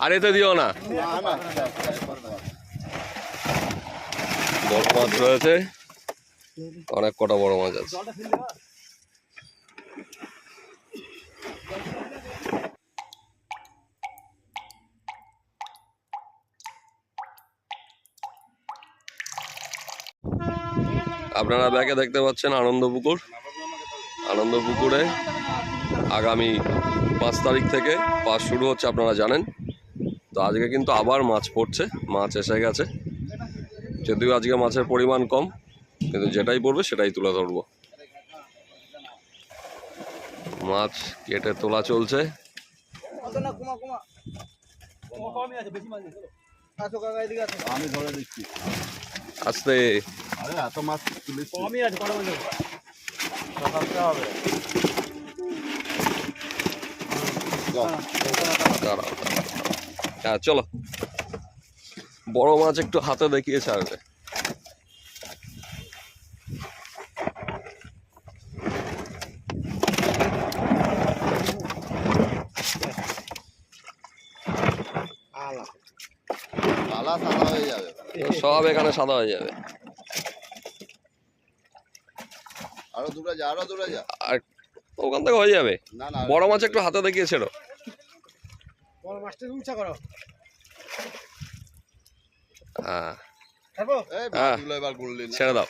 আর এতে দিও না। বড় মাছ রয়েছে, অনেক কটা বড় মাছ আছে। আপনারা ব্যাকে দেখতে পাচ্ছেন আনন্দপুকুর। আনন্দপুকুরে আগামী 5 তারিখ থেকে পাস শুরু হচ্ছে, আপনারা জানেন। তো আজকে কিন্তু আবার মাছ পড়ছে, মাছ এসে গেছে। যদিও আজকে মাছের পরিমাণ কম, কিন্তু যেটাই পড়বে সেটাই তুলে ধরবো। মাছ কেটে তোলা চলছে। আমি ধরে দিচ্ছি আস্তে। এত মাছ কমই আছে, কটা মাছ হবে। হ্যাঁ চলো, বড় মাছ একটু হাতে দেখিয়ে ছাড়বে। সাদা হয়ে যাবে, সব এখানে সাদা হয়ে যাবে। আরো দূরে যা, আরো দূরে যা। আর ওখান থেকে হয়ে যাবে। না না, বড় মাছ একটু হাতে দেখিয়ে ছেড়ো। বড় মাছটা উঁচা করো। হ্যাঁ এই মাছগুলো এবার গুনলি না। ছেড়ে দাও।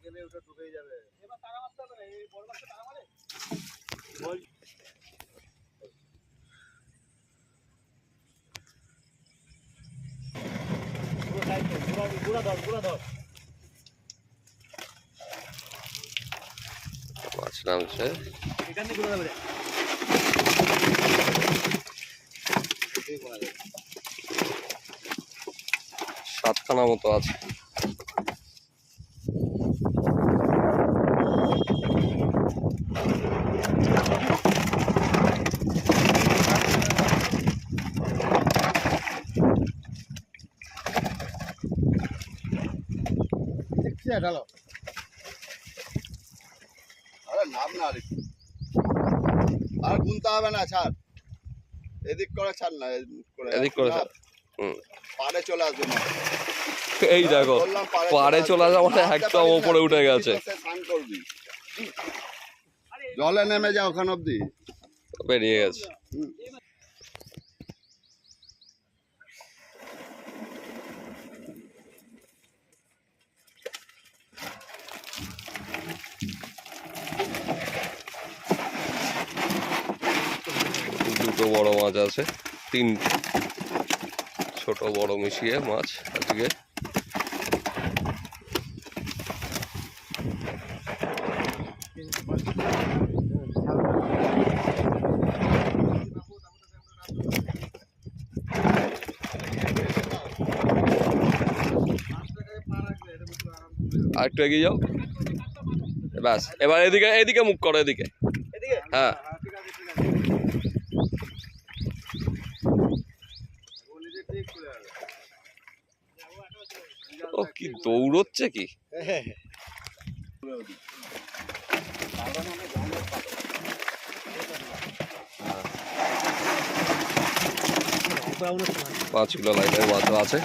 গেলে ওটা ঢুকে যাবে। এবার তারা মারতে হবে না, এই বড় মাছটা তারা মারে। মাছ নামছে। এখান থেকে ঘুরে যাবে। 7খানা মতো আছে। ঢালো। আরে নাম না, আর গুনতে হবে না, ছাড়। এদিক করে ছাড় না, এদিক করে ছাড়। পাড়ে চলে আসবে না। এই দেখো, পাড়ে চলে আসা মানে একদম ওপরে উঠে গেছে। জলে নেমে যাও ওখান অব্দি, বেরিয়ে গেছে। দুটো বড় মাছ আছে, 3 ছোট বড় মিশিয়ে মাছ আজকে। আর একটু এগিয়ে যাও, ব্যাস। এবার এদিকে, এদিকে মুখ করো, এদিকে। হ্যাঁ ও কি দৌড়চ্ছে কি! পাঁচ কিলো লাইনের মাছও আছে।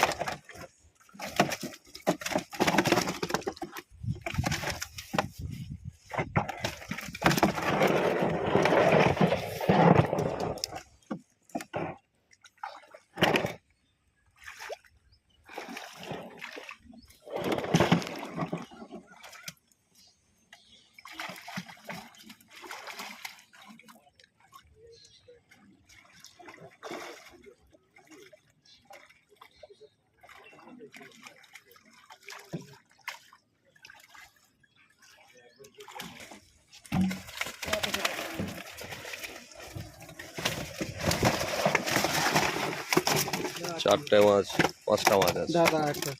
চারটে মাছ, 5টা মাছ আছে। দাদা একটা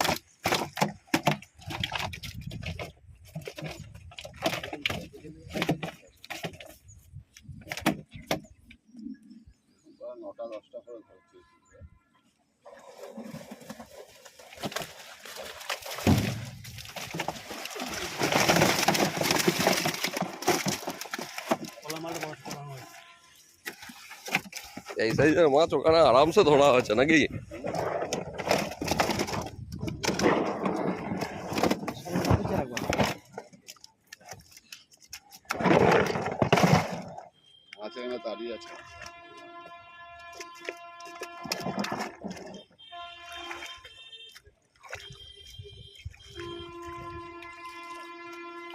এই সাইজের মাছ ওখানে আরামসে ধরা হয়েছে নাকি? মাছ এখানে দাঁড়িয়ে আছে।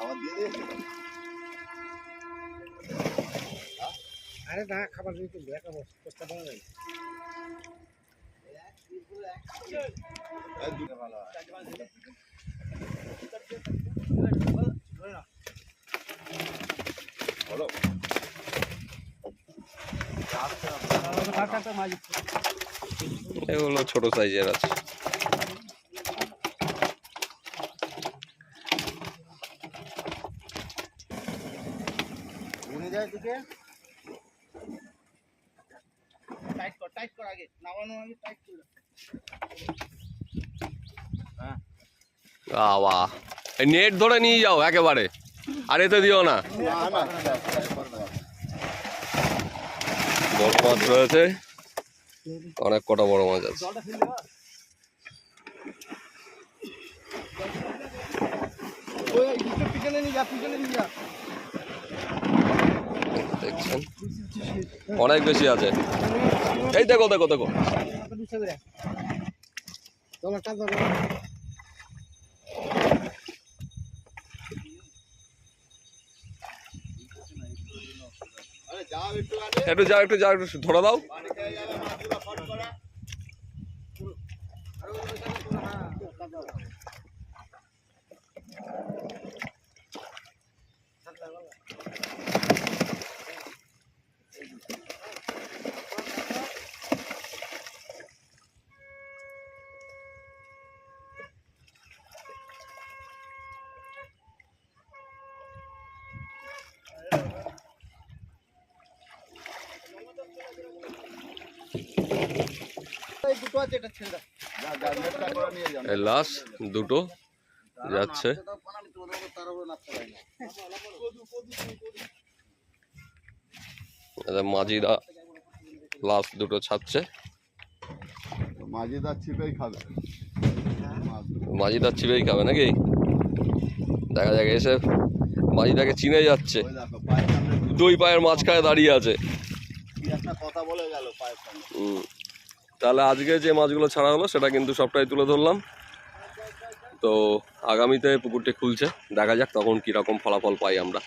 আবার দিয়ে দিয়েছে। আরে না খাবার দিই তো দেখাবো চেষ্টা করা যায় এই দুটো ভালো হয়। বলো। এগুলো ছোট সাইজের আছে। ঘুরে যায় দিকে। টাইট কর আগে। নামানোর আগে টাইট কর। বাবা, এই নেট ধরে নিয়ে যাও একেবারে, আর এতে দিও না। না না টাইট কর না। বড় মাছ রয়েছে, অনেক কটা বড় মাছ আছে। জলটা ফেলে দেওয়া ওই একটু পিছনে নিয়ে যা। দেখছেন অনেক বেশি আছে। এই দেখো দেখো দেখো, জলটা টান দাও আরে যাও একটু আগে। একটু যাও একটু ধরে দাও। পানি খেয়ে যাবে মাছগুলো ফট করে। এই দুটো আছে, এটা ছেড়ে দাও। যা নেটটা করে নিয়ে যাও। এই লাস্ট দুটো যাচ্ছে। আমি তোমাদের তার উপরে নাচতে পারি না। মাঝিরা লাস্ট দুটো ছাড়ছে। মাঝিদার ছিপেই খাবে। মাঝিদার ছিপেই খাবে নাকি? দেখা যাক, এসে মাঝিটাকে চিনে যাচ্ছে, ওই দেখো পায়ের সামনে দুই পায়ের মাঝখানে দাঁড়িয়ে আছে। কি একটা কথা বলে গেল পায়ের সামনে। তাহলে আজকে যে মাছগুলো ছাড়া হলো সেটা কিন্তু সবটাই তুলে ধরলাম। তো আগামীতে পুকুরটি খুলছে, দেখা যাক তখন কীরকম ফলাফল পাই আমরা।